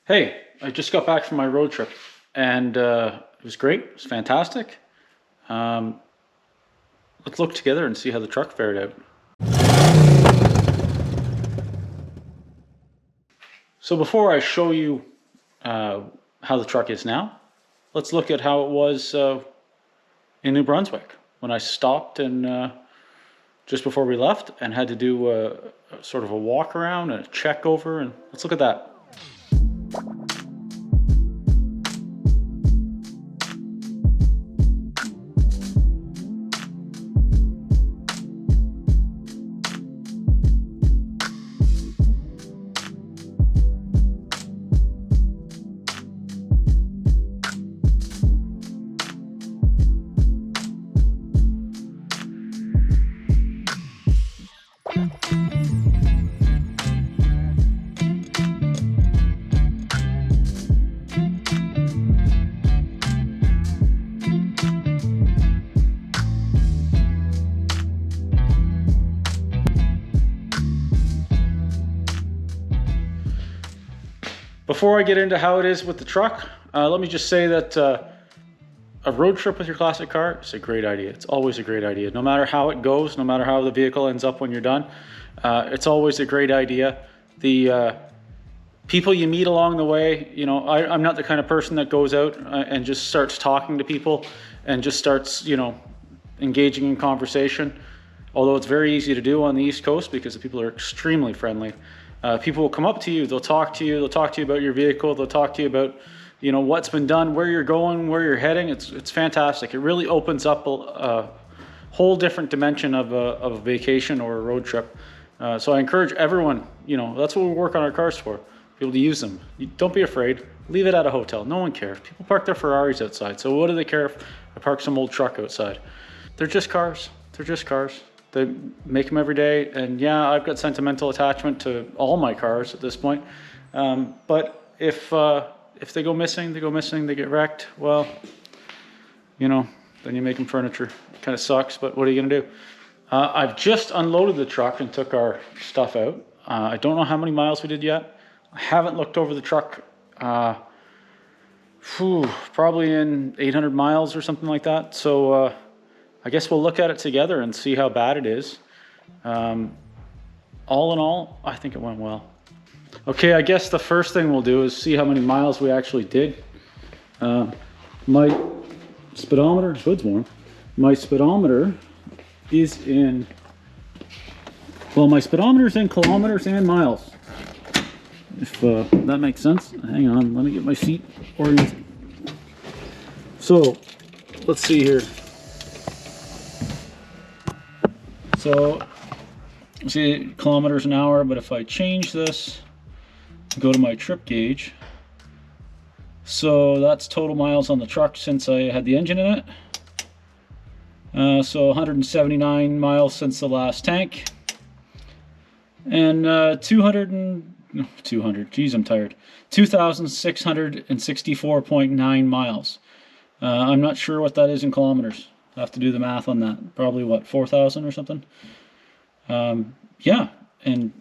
Hey, I just got back from my road trip and it was great. It was fantastic. Um, let's look together and see how the truck fared out. So before I show you how the truck is now, let's look at how it was in New Brunswick when I stopped and just before we left and had to do a sort of a walk around and a check over, and let's look at that. Before I get into how it is with the truck, let me just say that a road trip with your classic car is a great idea. It's always a great idea. No matter how it goes, no matter how the vehicle ends up when you're done, it's always a great idea. The people you meet along the way, you know, I'm not the kind of person that goes out and just starts talking to people and just starts, you know, engaging in conversation. Although it's very easy to do on the East Coast because the people are extremely friendly. People will come up to you, they'll talk to you about your vehicle, they'll talk to you about, you know, what's been done, where you're going, where you're heading. It's fantastic. It really opens up a whole different dimension of a vacation or a road trip. So I encourage everyone, you know, that's what we work on our cars for, be able to use them. Don't be afraid. Leave it at a hotel. No one cares. People park their Ferraris outside. So what do they care if I park some old truck outside? They're just cars. They're just cars. They make them every day, and yeah, I've got sentimental attachment to all my cars at this point. But if they go missing, they get wrecked. Well, you know, then you make them furniture. It kind of sucks, but what are you gonna do? I've just unloaded the truck and took our stuff out. I don't know how many miles we did yet. I haven't looked over the truck. Probably in 800 miles or something like that. So. I guess we'll look at it together and see how bad it is. All in all, I think it went well. Okay, I guess the first thing we'll do is see how many miles we actually did. My speedometer, hood's warm. My speedometer is in, well, my speedometer's in kilometers and miles. If that makes sense. Hang on, let me get my seat oriented. So, let's see here. So, see kilometers an hour, but if I change this, go to my trip gauge. So that's total miles on the truck since I had the engine in it. So 179 miles since the last tank. And 2,664.9 miles. I'm not sure what that is in kilometers. I have to do the math on that. Probably what, 4,000 or something? Yeah, and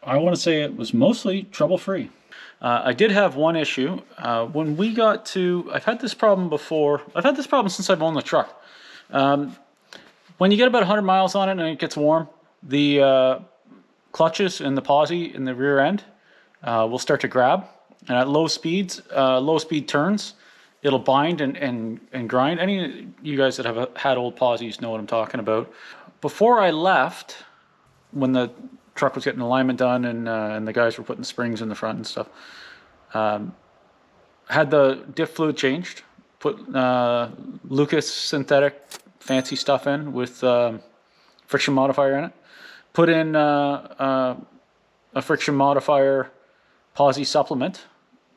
I want to say it was mostly trouble-free. I did have one issue. When we got to, I've had this problem before. I've had this problem since I've owned the truck. When you get about 100 miles on it and it gets warm, the clutches and the posi in the rear end will start to grab. And at low speeds, low speed turns, it'll bind and grind. Any of you guys that have had old posies know what I'm talking about. Before I left, when the truck was getting alignment done and the guys were putting springs in the front and stuff, had the diff fluid changed, put Lucas synthetic fancy stuff in with friction modifier in it, put in a friction modifier posi supplement.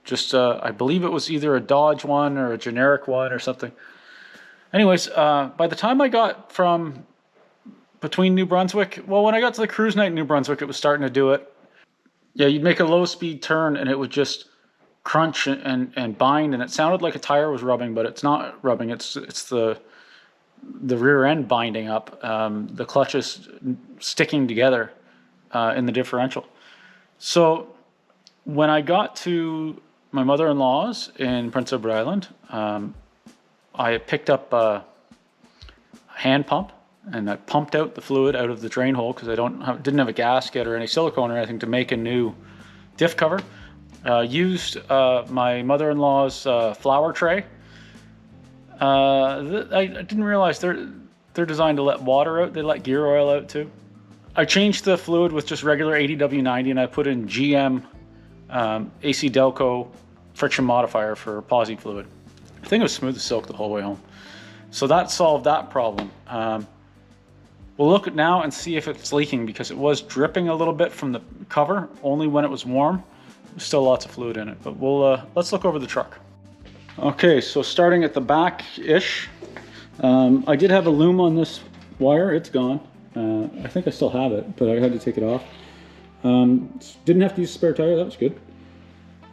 Just, I believe it was either a Dodge one or a generic one or something. Anyways, by the time I got from between New Brunswick, well, when I got to the cruise night in New Brunswick, it was starting to do it. Yeah, you'd make a low speed turn and it would just crunch and bind, and it sounded like a tire was rubbing, but it's not rubbing. It's the rear end binding up, the clutches sticking together in the differential. So when I got to my mother-in-law's in Prince Edward Island. I picked up a hand pump and I pumped out the fluid out of the drain hole because I didn't have a gasket or any silicone or anything to make a new diff cover. Used my mother-in-law's flour tray. I didn't realize they're designed to let water out. They let gear oil out too. I changed the fluid with just regular 80W90 and I put in GM AC Delco friction modifier for posi fluid. I think it was smooth as silk the whole way home. So that solved that problem. We'll look at now and see if it's leaking because it was dripping a little bit from the cover only when it was warm. There's still lots of fluid in it, but let's look over the truck. Okay, so starting at the back-ish, I did have a loom on this wire. It's gone. I think I still have it, but I had to take it off. Didn't have to use a spare tire. That was good.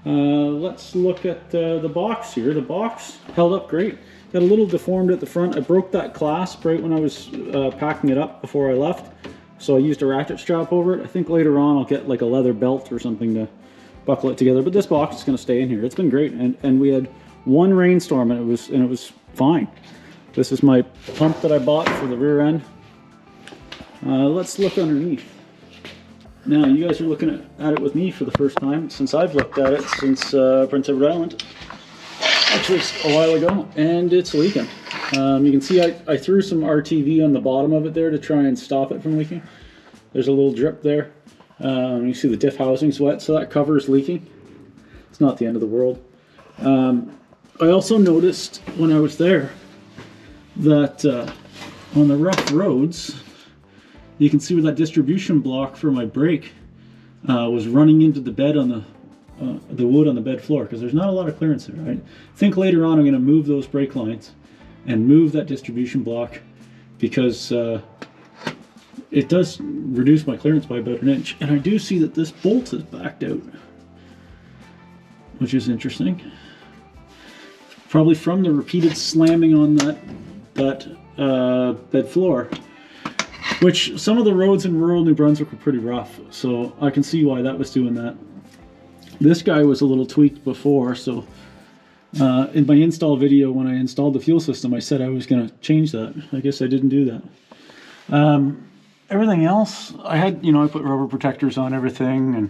Let's look at the box here. The box held up great. Got a little deformed at the front. I broke that clasp right when I was packing it up before I left, so I used a ratchet strap over it. I think later on I'll get like a leather belt or something to buckle it together, but this box is going to stay in here. It's been great, and we had one rainstorm and it was fine. This is my pump that I bought for the rear end. Let's look underneath. Now you guys are looking at it with me for the first time since I've looked at it since Prince Edward Island. Actually, it's a while ago, and it's leaking. You can see I threw some RTV on the bottom of it there to try and stop it from leaking. There's a little drip there. You see the diff housing's wet, so that cover is leaking. It's not the end of the world. I also noticed when I was there that on the rough roads, you can see where that distribution block for my brake was running into the bed on the wood on the bed floor, because there's not a lot of clearance there. I think later on I'm going to move those brake lines and move that distribution block because it does reduce my clearance by about 1 inch. And I do see that this bolt is backed out, which is interesting. Probably from the repeated slamming on that bed floor, which some of the roads in rural New Brunswick were pretty rough, so I can see why that was doing that. This guy was a little tweaked before, so in my install video when I installed the fuel system, I said I was going to change that. I guess I didn't do that. Everything else, I put rubber protectors on everything, and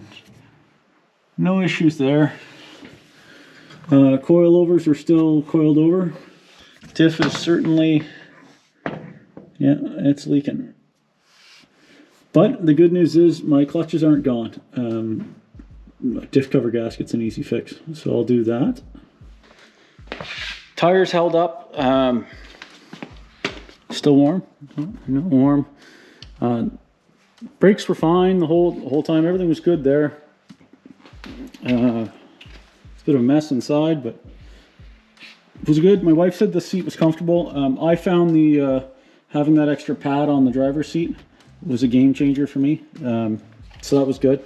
no issues there. Coilovers are still coiled over. Diff is certainly, yeah, it's leaking. But the good news is my clutches aren't gone. Diff cover gasket's an easy fix, so I'll do that. Tires held up. Still warm. No, warm. Brakes were fine the whole time. Everything was good there. It's a bit of a mess inside, but it was good. My wife said the seat was comfortable. I found the having that extra pad on the driver's seat was a game changer for me. So that was good.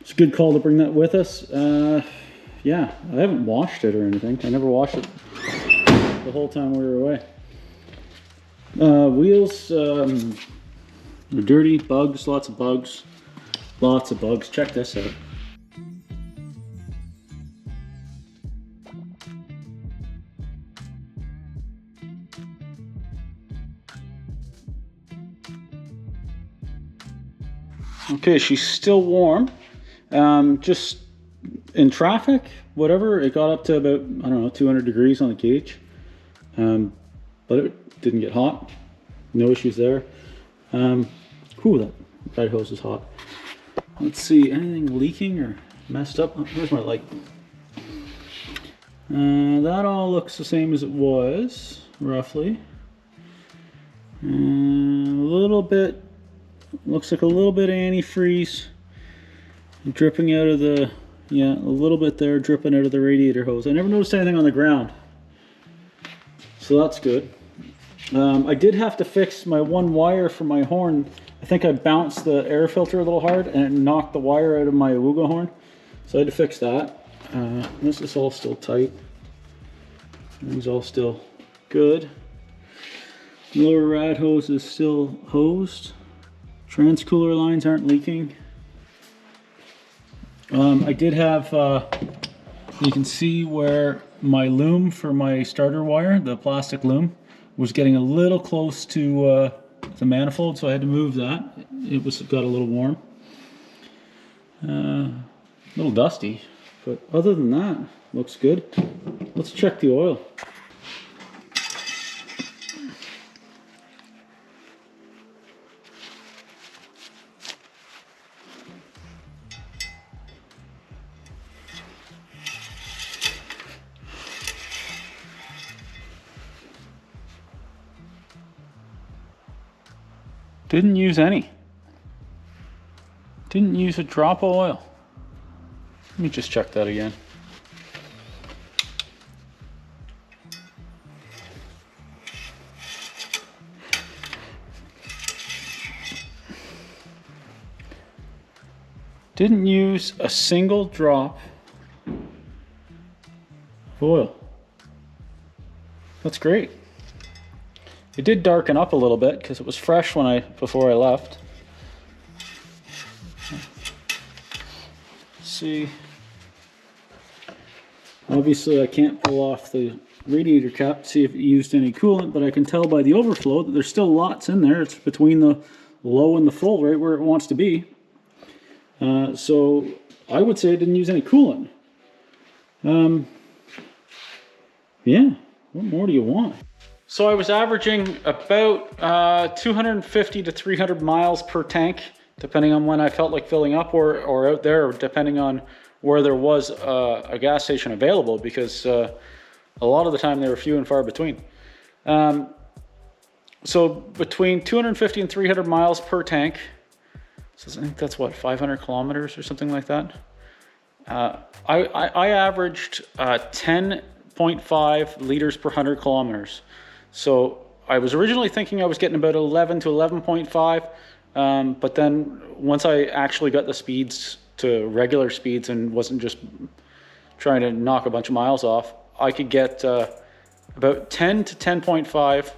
It's a good call to bring that with us. Yeah, I haven't washed it or anything. I never washed it the whole time we were away. Wheels are dirty, bugs, lots of bugs. Lots of bugs. Check this out. Okay, she's still warm. Just in traffic, whatever, it got up to about, I don't know, 200 degrees on the gauge. But it didn't get hot. No issues there. That ride hose is hot. Let's see, anything leaking or messed up? Oh, here's my light. That all looks the same as it was, roughly. A little bit, looks like a little bit of antifreeze dripping out of the, yeah, a little bit there dripping out of the radiator hose. I never noticed anything on the ground, so that's good. I did have to fix my one wire for my horn. I think I bounced the air filter a little hard and it knocked the wire out of my Awuga horn, so I had to fix that. This is all still tight. Everything's all still good. Lower rad hose is still hosed. Transcooler lines aren't leaking. I did have You can see where my loom for my starter wire, the plastic loom, was getting a little close to the manifold, so I had to move that. It got a little warm. A little dusty, but other than that, looks good. Let's check the oil. Didn't use any. Didn't use a drop of oil. Let me just check that again. Didn't use a single drop of oil. That's great. It did darken up a little bit because it was fresh before I left. Let's see. Obviously I can't pull off the radiator cap to see if it used any coolant, but I can tell by the overflow that there's still lots in there. It's between the low and the full, right where it wants to be. So I would say it didn't use any coolant. Yeah, what more do you want? So I was averaging about 250 to 300 miles per tank, depending on when I felt like filling up or out there, or depending on where there was a gas station available, because a lot of the time they were few and far between. So between 250 and 300 miles per tank, so I think that's what, 500 kilometers or something like that. I averaged 10.5 liters per 100 kilometers. So I was originally thinking I was getting about 11 to 11.5, but then once I actually got the speeds to regular speeds and wasn't just trying to knock a bunch of miles off, I could get about 10 to 10.5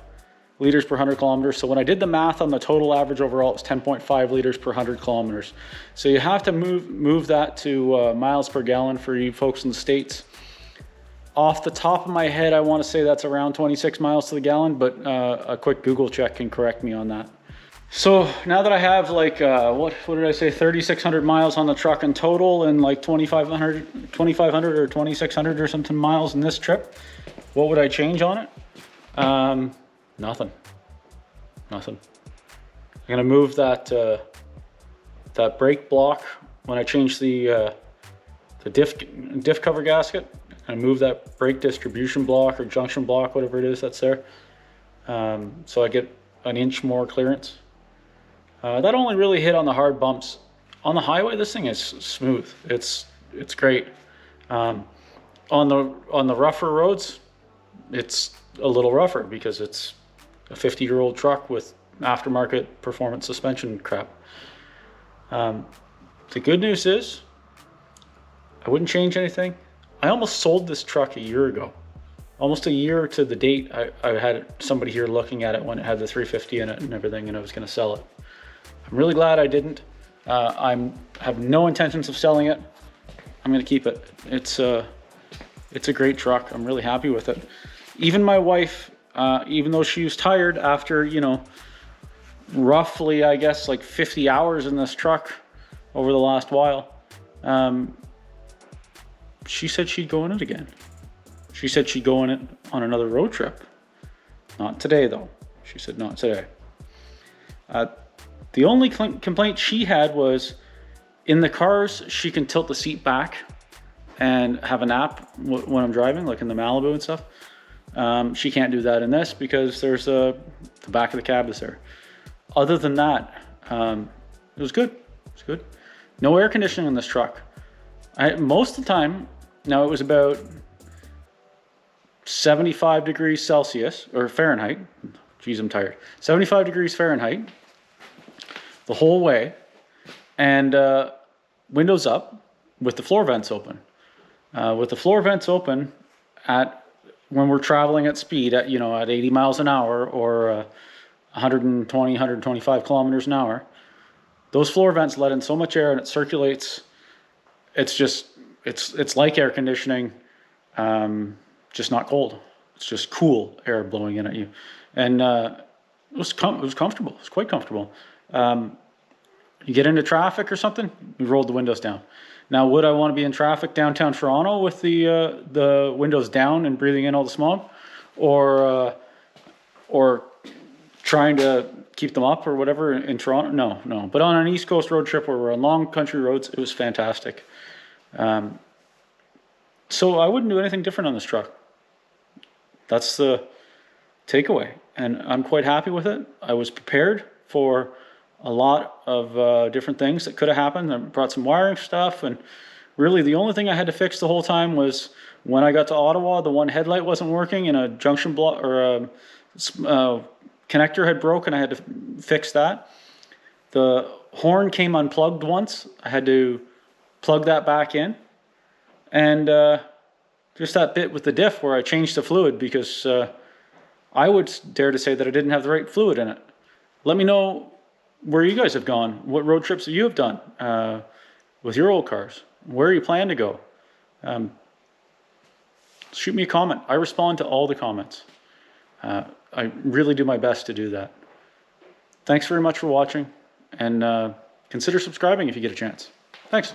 liters per 100 kilometers. So when I did the math on the total average overall, it was 10.5 liters per 100 kilometers. So you have to move that to miles per gallon for you folks in the States. Off the top of my head, I want to say that's around 26 miles to the gallon, but a quick Google check can correct me on that. So now that I have like, what did I say, 3,600 miles on the truck in total, and like 2,500 or 2,600 or something miles in this trip, what would I change on it? Nothing. I'm gonna move that that brake block when I change the diff cover gasket. I'm gonna move that brake distribution block or junction block, whatever it is that's there, so I get an inch more clearance. That only really hit on the hard bumps. On the highway, this thing is smooth. It's great. On the rougher roads, it's a little rougher because it's a 50-year-old truck with aftermarket performance suspension crap. The good news is I wouldn't change anything. I almost sold this truck a year ago. Almost a year to the date, I had somebody here looking at it when it had the 350 in it and everything, and I was going to sell it. I'm really glad I didn't. I have no intentions of selling it. I'm going to keep it. It's a great truck. I'm really happy with it. Even my wife, even though she was tired after, roughly, I guess, like 50 hours in this truck over the last while, she said she'd go in it again. She said she'd go in it on another road trip. Not today, though. She said not today. The only complaint she had was in the cars, she can tilt the seat back and have a nap when I'm driving, like in the Malibu and stuff. She can't do that in this because there's the back of the cab is there. Other than that, it was good. It's good. No air conditioning in this truck. Most of the time, now it was about 75 degrees Celsius or Fahrenheit. Geez, I'm tired. 75 degrees Fahrenheit the whole way, and windows up with the floor vents open. With the floor vents open when we're traveling at speed at 80 miles an hour or 120, 125 kilometers an hour, those floor vents let in so much air and it circulates. It's just it's like air conditioning, just not cold. It's just cool air blowing in at you, and it was comfortable. It was quite comfortable. You get into traffic or something, you rolled the windows down. Now, would I want to be in traffic downtown Toronto with the windows down and breathing in all the smog, or trying to keep them up or whatever in Toronto? No. But on an East Coast road trip where we're on long country roads, it was fantastic. So I wouldn't do anything different on this truck. That's the takeaway, and I'm quite happy with it. I was prepared for a lot of different things that could have happened. I brought some wiring stuff, and really the only thing I had to fix the whole time was when I got to Ottawa, the one headlight wasn't working and a junction block or a connector had broken. I had to fix that. The horn came unplugged once. I had to plug that back in, and just that bit with the diff where I changed the fluid because I would dare to say that I didn't have the right fluid in it. Let me know where you guys have gone, what road trips that you have done with your old cars, where you plan to go. Shoot me a comment. I respond to all the comments. I really do my best to do that. Thanks very much for watching, and consider subscribing if you get a chance. Thanks.